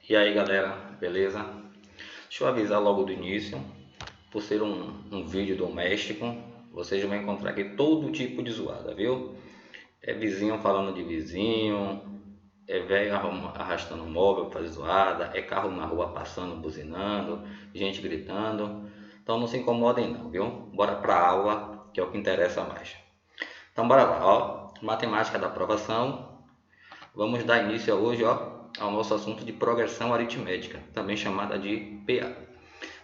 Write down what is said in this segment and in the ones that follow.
E aí galera, beleza? Deixa eu avisar logo do início, por ser um vídeo doméstico, vocês vão encontrar aqui todo tipo de zoada, viu? É vizinho falando de vizinho, é velho arrastando móvel para fazer zoada, é carro na rua passando, buzinando, gente gritando. Então não se incomodem não, viu? Bora pra aula, que é o que interessa mais. Então bora lá, ó. Matemática da aprovação. Vamos dar início hoje, ó, ao nosso assunto de progressão aritmética, também chamada de PA.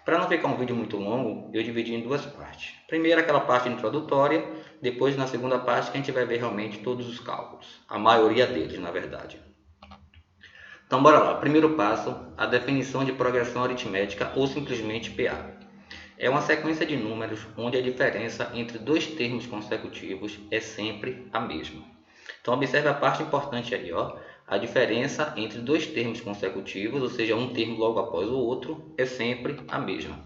Para não ficar um vídeo muito longo, eu dividi em duas partes. Primeiro aquela parte introdutória, depois na segunda parte que a gente vai ver realmente todos os cálculos, a maioria deles, na verdade. Então bora lá, primeiro passo, a definição de progressão aritmética ou simplesmente PA. É uma sequência de números onde a diferença entre dois termos consecutivos é sempre a mesma. Então observe a parte importante aí, ó. A diferença entre dois termos consecutivos, ou seja, um termo logo após o outro, é sempre a mesma.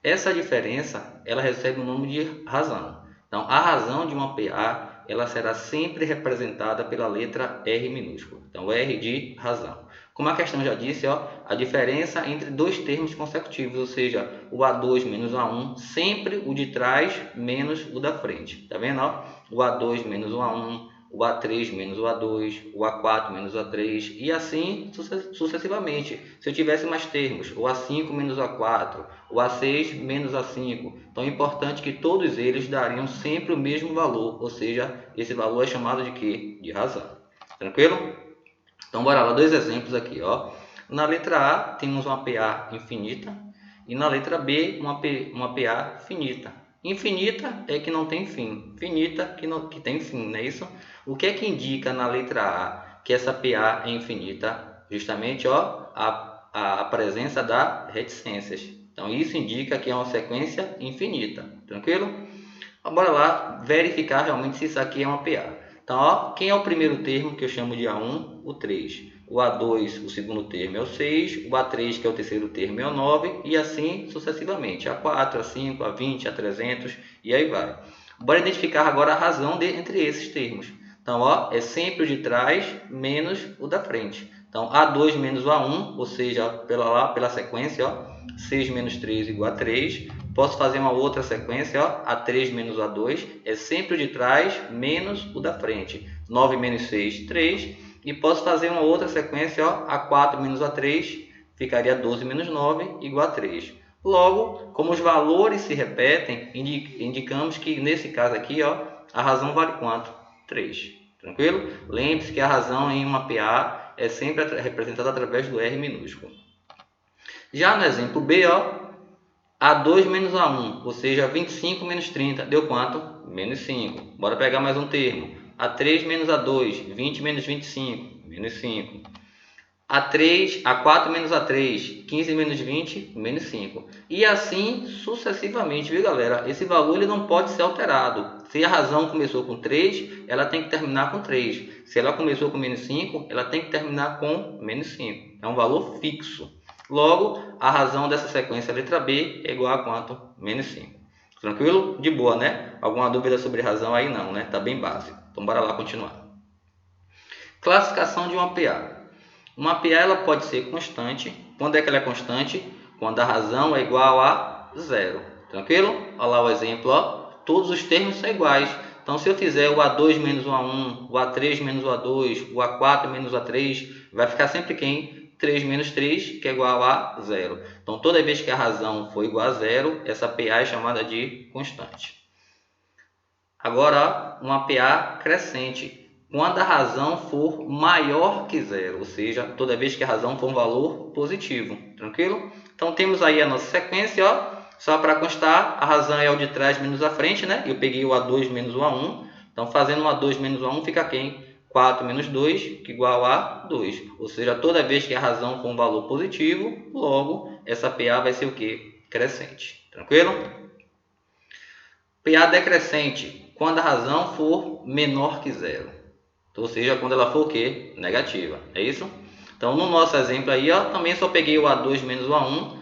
Essa diferença, ela recebe o nome de razão. Então, a razão de uma PA, ela será sempre representada pela letra R minúscula. Então, R de razão. Como a questão já disse, ó, a diferença entre dois termos consecutivos, ou seja, o A2 menos o A1, sempre o de trás menos o da frente. Tá vendo? Ó? O A2 menos o A1, o A3 menos o A2, o A4 menos o A3 e assim sucessivamente. Se eu tivesse mais termos, o A5 menos o A4, o A6 menos o A5, então é importante que todos eles dariam sempre o mesmo valor, ou seja, esse valor é chamado de quê? De razão. Tranquilo? Então bora lá, dois exemplos aqui, ó. Na letra A temos uma PA infinita e na letra B uma PA finita. Infinita é que não tem fim, finita que tem fim, não é isso? O que é que indica na letra A que essa PA é infinita? Justamente, ó, a presença da reticências. Então isso indica que é uma sequência infinita, tranquilo? Então, bora lá verificar realmente se isso aqui é uma PA. Então, ó, quem é o primeiro termo que eu chamo de A1? O 3. O A2, o segundo termo, é o 6. O A3, que é o terceiro termo, é o 9. E assim sucessivamente. A4, A5, A20, A300 e aí vai. Bora identificar agora a razão entre esses termos. Então, ó, é sempre o de trás menos o da frente. Então, A2 menos o A1, ou seja, pela sequência, ó, 6 menos 3 igual a 3. Posso fazer uma outra sequência, ó, A3 menos A2, é sempre o de trás menos o da frente. 9 menos 6, 3. E posso fazer uma outra sequência, ó, A4 menos A3, ficaria 12 menos 9 igual a 3. Logo, como os valores se repetem, indicamos que nesse caso aqui, ó, a razão vale quanto? 3. Tranquilo? Lembre-se que a razão em uma PA é sempre representada através do R minúsculo. Já no exemplo B, ó, A2 menos A1, ou seja, 25 menos 30, deu quanto? Menos 5. Bora pegar mais um termo. A3 menos A2, 20 menos 25, menos 5. A4 menos A3, 15 menos 20, menos 5. E assim sucessivamente, viu galera? Esse valor ele não pode ser alterado. Se a razão começou com 3, ela tem que terminar com 3. Se ela começou com menos 5, ela tem que terminar com menos 5. É um valor fixo. Logo, a razão dessa sequência letra B é igual a quanto? Menos 5. Tranquilo? De boa, né? Alguma dúvida sobre razão aí não, né? Tá bem básico. Então bora lá continuar. Classificação de uma PA. Uma PA ela pode ser constante. Quando é que ela é constante? Quando a razão é igual a zero. Tranquilo? Olha lá o exemplo, ó. Todos os termos são iguais. Então, se eu fizer o A2 menos o A1, o A3 menos o A2, o A4 menos o A3, vai ficar sempre quem? 3 menos 3, que é igual a zero. Então, toda vez que a razão for igual a zero, essa PA é chamada de constante. Agora, uma PA crescente. Quando a razão for maior que zero, ou seja, toda vez que a razão for um valor positivo, tranquilo? Então temos aí a nossa sequência, ó, só para constar, a razão é o de trás menos a frente, né? Eu peguei o A2 menos o A1, então fazendo o A2 menos o A1 fica quem? 4 menos 2, que é igual a 2, ou seja, toda vez que a razão for um valor positivo, logo essa PA vai ser o que? Crescente, tranquilo? PA decrescente, quando a razão for menor que zero. Ou seja, quando ela for o quê? Negativa. É isso? Então, no nosso exemplo aí, ó, também só peguei o A2 menos o A1,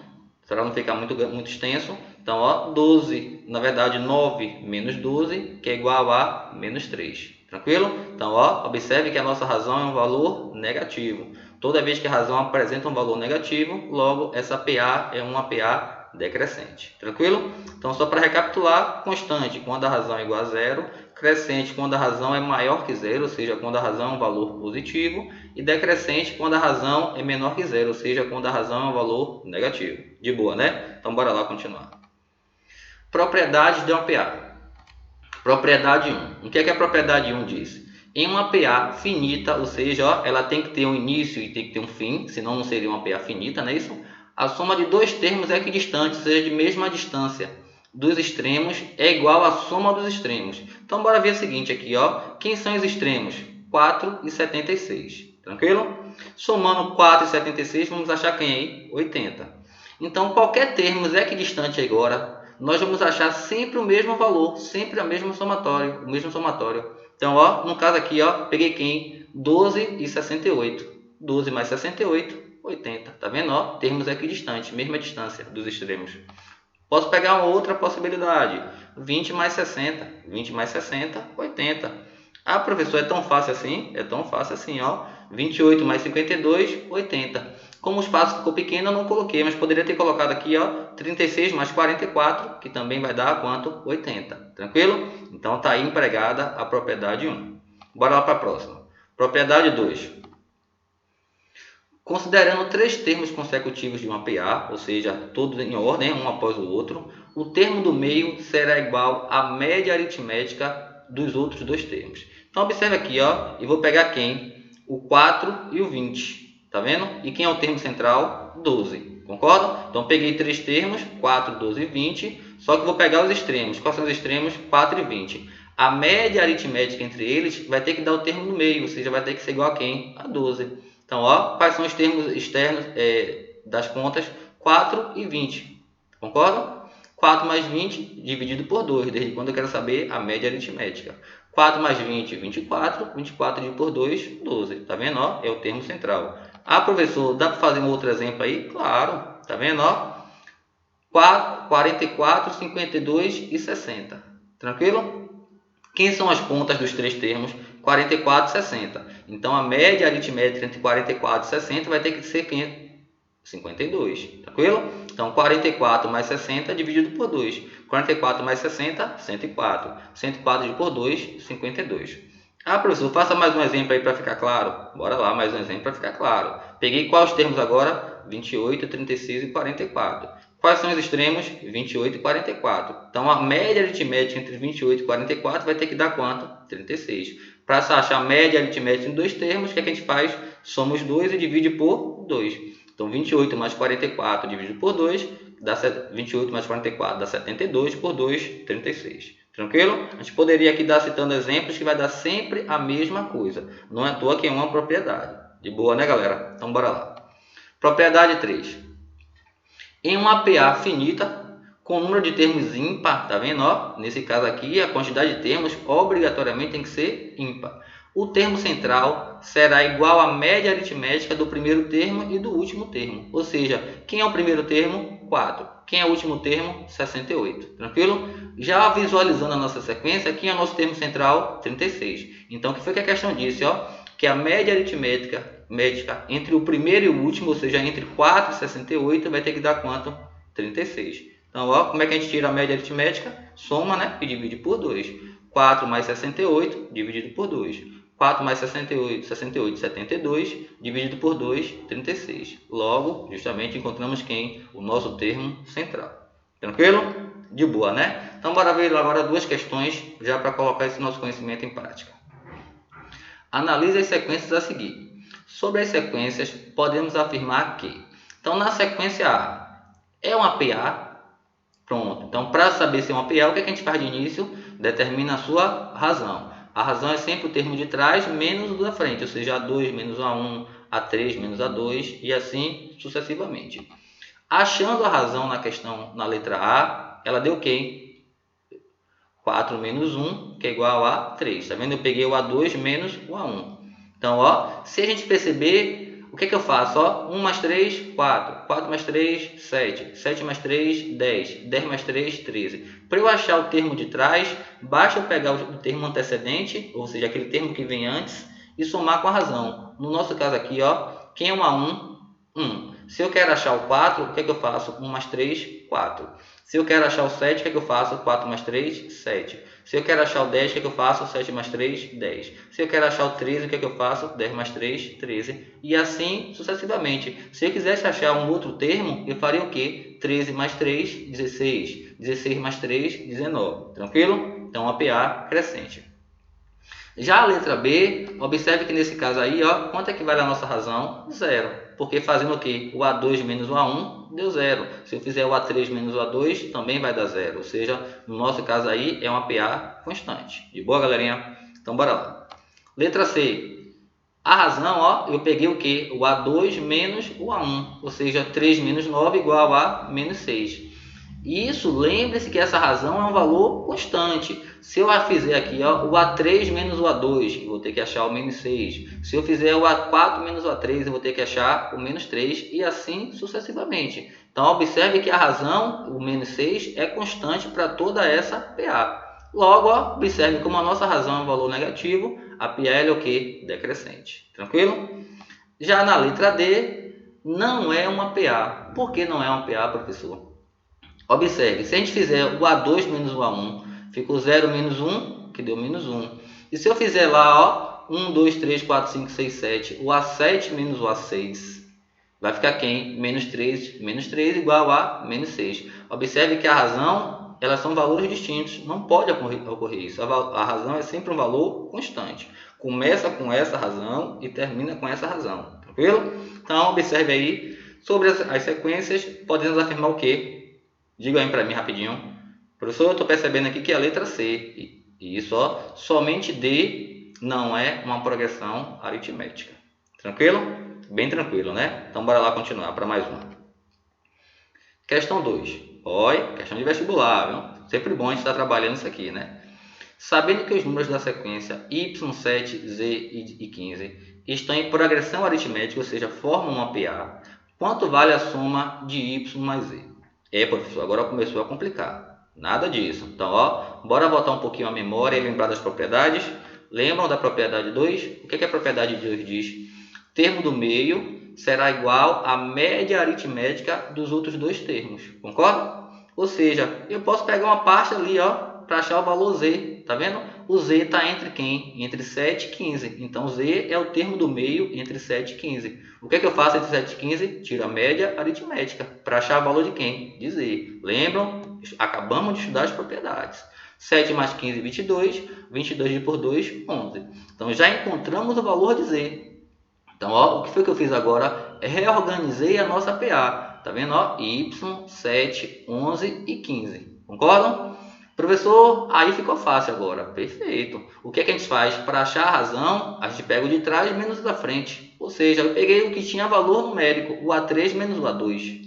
para não ficar muito extenso. Então, ó, 12, na verdade, 9 menos 12, que é igual a menos 3. Tranquilo? Então, ó, observe que a nossa razão é um valor negativo. Toda vez que a razão apresenta um valor negativo, logo essa PA é uma PA decrescente. Tranquilo? Então, só para recapitular, constante quando a razão é igual a zero, crescente quando a razão é maior que zero, ou seja, quando a razão é um valor positivo, e decrescente quando a razão é menor que zero, ou seja, quando a razão é um valor negativo. De boa, né? Então, bora lá continuar. Propriedades de uma PA. Propriedade 1. O que é que a propriedade 1 diz? Em uma PA finita, ou seja, ó, ela tem que ter um início e tem que ter um fim, senão não seria uma PA finita, não é isso? A soma de dois termos equidistantes, ou seja, de mesma distância dos extremos, é igual à soma dos extremos. Então, bora ver o seguinte aqui, ó. Quem são os extremos? 4 e 76. Tranquilo? Somando 4 e 76, vamos achar quem aí? 80. Então, qualquer termo equidistante agora, nós vamos achar sempre o mesmo valor, sempre o mesmo somatório. Então, ó, no caso aqui, ó, peguei quem? 12 e 68. 12 mais 68, 80. Tá vendo? Ó, termos equidistantes, mesma distância dos extremos. Posso pegar uma outra possibilidade. 20 mais 60. 20 mais 60, 80. Ah, professor, é tão fácil assim? É tão fácil assim, ó. 28 mais 52, 80. Como o espaço ficou pequeno, eu não coloquei, mas poderia ter colocado aqui, ó, 36 mais 44, que também vai dar quanto? 80. Tranquilo? Então, está aí empregada a propriedade 1. Bora lá para a próxima. Propriedade 2. Considerando três termos consecutivos de uma PA, ou seja, todos em ordem, um após o outro, o termo do meio será igual à média aritmética dos outros dois termos. Então, observe aqui, ó, e vou pegar quem? O 4 e o 20. Tá vendo? E quem é o termo central? 12. Concorda? Então, peguei três termos, 4, 12 e 20. Só que vou pegar os extremos. Quais são os extremos? 4 e 20. A média aritmética entre eles vai ter que dar o termo no meio, ou seja, vai ter que ser igual a quem? A 12. Então, ó, quais são os termos externos das contas? 4 e 20. Concorda? 4 mais 20 dividido por 2, desde quando eu quero saber a média aritmética. 4 mais 20, 24. 24 dividido por 2, 12. Tá vendo? Ó, é o termo central. Ah, professor, dá para fazer um outro exemplo aí? Claro. Tá vendo? Ó, 44, 52 e 60. Tranquilo? Quem são as pontas dos três termos? 44 e 60. Então, a média aritmética entre 44 e 60 vai ter que ser quem? 52. Tranquilo? Então, 44 mais 60 dividido por 2. 44 mais 60, 104. 104 dividido por 2, 52. Ah, professor, faça mais um exemplo aí para ficar claro. Bora lá, mais um exemplo para ficar claro. Peguei quais termos agora? 28, 36 e 44. Quais são os extremos? 28 e 44. Então, a média aritmética entre 28 e 44 vai ter que dar quanto? 36. Para achar a média aritmética em dois termos, o que a gente faz? Soma os dois e divide por 2. Então, 28 mais 44 dividido por 2, dá 28 mais 44 dá 72, por 2, 36. Tranquilo? A gente poderia aqui dar citando exemplos que vai dar sempre a mesma coisa. Não é à toa que é uma propriedade. De boa, né, galera? Então, bora lá. Propriedade 3. Em uma PA finita, com número de termos ímpar, tá vendo? Ó, nesse caso aqui, a quantidade de termos obrigatoriamente tem que ser ímpar. O termo central será igual à média aritmética do primeiro termo e do último termo. Ou seja, quem é o primeiro termo? 4. Quem é o último termo? 68. Tranquilo? Já visualizando a nossa sequência, quem é o nosso termo central? 36. Então, o que foi que a questão disse? Ó? Que a média aritmética entre o primeiro e o último, ou seja, entre 4 e 68, vai ter que dar quanto? 36. Então, ó, como é que a gente tira a média aritmética? Soma, né? E divide por 2. 4 mais 68, dividido por 2. 4 mais 68, 68, 72, dividido por 2, 36. Logo, justamente, encontramos quem? O nosso termo central. Tranquilo? De boa, né? Então, bora ver agora duas questões, já para colocar esse nosso conhecimento em prática. Analise as sequências a seguir. Sobre as sequências, podemos afirmar que... Então, na sequência A, é uma PA. Pronto. Então, para saber se é uma PA, o que a gente faz de início? Determina a sua razão. A razão é sempre o termo de trás menos o da frente, ou seja, A2 menos A1, A3 menos A2 e assim sucessivamente. Achando a razão na questão, na letra A, ela deu quem? 4 menos 1, que é igual a 3. Tá vendo? Eu peguei o A2 menos o A1. Então, ó, se a gente perceber, o que é que eu faço? Ó, 1 mais 3, 4. 4 mais 3, 7. 7 mais 3, 10. 10 mais 3, 13. Para eu achar o termo de trás, basta eu pegar o termo antecedente, ou seja, aquele termo que vem antes, e somar com a razão. No nosso caso aqui, ó, quem é 1 a 1? 1. Se eu quero achar o 4, o que é que eu faço? 1 mais 3, 4. Se eu quero achar o 7, o que é que eu faço? 4 mais 3, 7. Se eu quero achar o 10, o que é que eu faço? 7 mais 3, 10. Se eu quero achar o 13, o que é que eu faço? 10 mais 3, 13. E assim sucessivamente. Se eu quisesse achar um outro termo, eu faria o quê? 13 mais 3, 16. 16 mais 3, 19. Tranquilo? Então, a PA crescente. Já a letra B, observe que nesse caso aí, ó, quanto é que vale a nossa razão? 0. Porque fazendo o quê? O A2 menos o A1 deu 0. Se eu fizer o A3 menos o A2, também vai dar 0. Ou seja, no nosso caso aí é uma PA constante. De boa, galerinha? Então, bora lá. Letra C. A razão, ó, eu peguei o quê? O A2 menos o A1. Ou seja, 3 menos 9 igual a menos 6. Isso, lembre-se que essa razão é um valor constante. Se eu fizer aqui, ó, o A3 menos o A2, eu vou ter que achar o menos 6. Se eu fizer o A4 menos o A3, eu vou ter que achar o menos 3 e assim sucessivamente. Então, observe que a razão, o menos 6, é constante para toda essa PA. Logo, ó, observe como a nossa razão é um valor negativo, a PA é o quê? Decrescente. Tranquilo? Já na letra D, não é uma PA. Por que não é uma PA, professor? Observe, se a gente fizer o A2 menos o A1, fica o 0 menos 1, que deu menos 1. E se eu fizer lá, ó, 1, 2, 3, 4, 5, 6, 7, o A7 menos o A6, vai ficar quem? Menos 3 igual a menos 6. Observe que a razão, elas são valores distintos, não pode ocorrer isso. A razão é sempre um valor constante. Começa com essa razão e termina com essa razão, tranquilo? Então, observe aí, sobre as sequências, podemos afirmar o quê? Diga aí para mim rapidinho. Professor, eu estou percebendo aqui que é a letra C. E isso, ó, somente D não é uma progressão aritmética. Tranquilo? Bem tranquilo, né? Então, bora lá continuar para mais uma. Questão 2. Oi, questão de vestibular, viu? Sempre bom a gente estar trabalhando isso aqui, né? Sabendo que os números da sequência y7, z e 15 estão em progressão aritmética, ou seja, formam uma PA, quanto vale a soma de y mais z? Professor, agora começou a complicar. Nada disso. Então, ó, bora voltar um pouquinho a memória e lembrar das propriedades. Lembram da propriedade 2? O que a propriedade 2 diz? Termo do meio será igual à média aritmética dos outros dois termos. Concorda? Ou seja, eu posso pegar uma parte ali, ó, para achar o valor z. Tá vendo? O z está entre quem? Entre 7 e 15. Então, z é o termo do meio entre 7 e 15. O que é que eu faço entre 7 e 15? Tiro a média aritmética para achar o valor de quem? De z. Lembram? Acabamos de estudar as propriedades. 7 mais 15, 22. 22 por 2, 11. Então, já encontramos o valor de z. Então, ó, o que foi que eu fiz agora? Reorganizei a nossa PA. Tá vendo? Ó, y, 7, 11 e 15. Concordam? Professor, aí ficou fácil agora. Perfeito. O que é que a gente faz? Para achar a razão, a gente pega o de trás menos o da frente. Ou seja, eu peguei o que tinha valor numérico, o A3 menos o A2.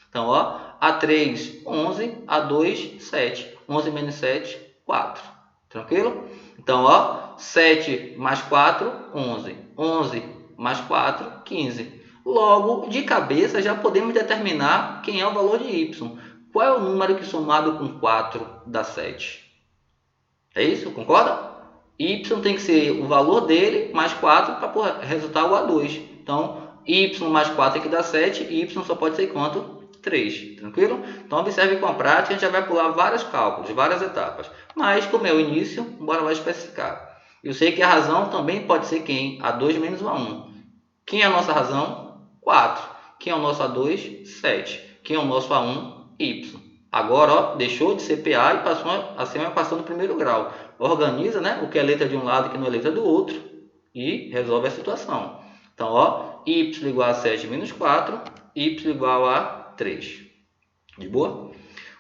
Então, ó, A3, 11, A2, 7. 11 menos 7, 4. Tranquilo? Então, ó, 7 mais 4, 11. 11 mais 4, 15. Logo, de cabeça, já podemos determinar quem é o valor de y. Qual é o número que somado com 4 dá 7? É isso? Concorda? Y tem que ser o valor dele mais 4 para resultar o A2. Então, y mais 4 tem que dar 7 e y só pode ser quanto? 3. Tranquilo? Então, observe com a prática, a gente já vai pular vários cálculos, várias etapas. Mas, como é o início, bora lá especificar. Eu sei que a razão também pode ser quem? A2 menos o A1. Quem é a nossa razão? 4. Quem é o nosso A2? 7. Quem é o nosso A1? Y. Agora, ó, deixou de ser PA e passou no primeiro grau. Organiza, né, o que é letra de um lado e o que não é letra do outro e resolve a situação. Então, ó, y igual a 7 menos 4, y igual a 3. De boa?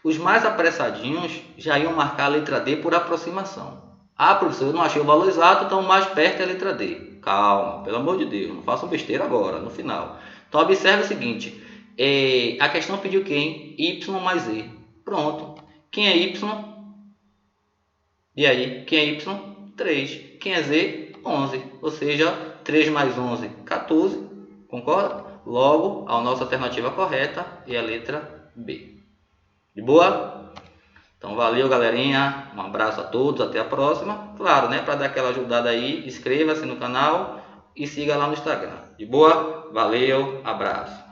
Os mais apressadinhos já iam marcar a letra D por aproximação. Ah, professor, eu não achei o valor exato, então o mais perto é a letra D. Calma, pelo amor de Deus, não façam besteira agora, no final. Então, observe o seguinte. A questão pediu quem? Y mais Z. Pronto. Quem é Y? E aí? Quem é Y? 3. Quem é Z? 11. Ou seja, 3 mais 11, 14. Concorda? Logo, a nossa alternativa correta é a letra B. De boa? Então valeu, galerinha, um abraço a todos, até a próxima. Claro, né, para dar aquela ajudada aí, inscreva-se no canal e siga lá no Instagram. De boa? Valeu, abraço.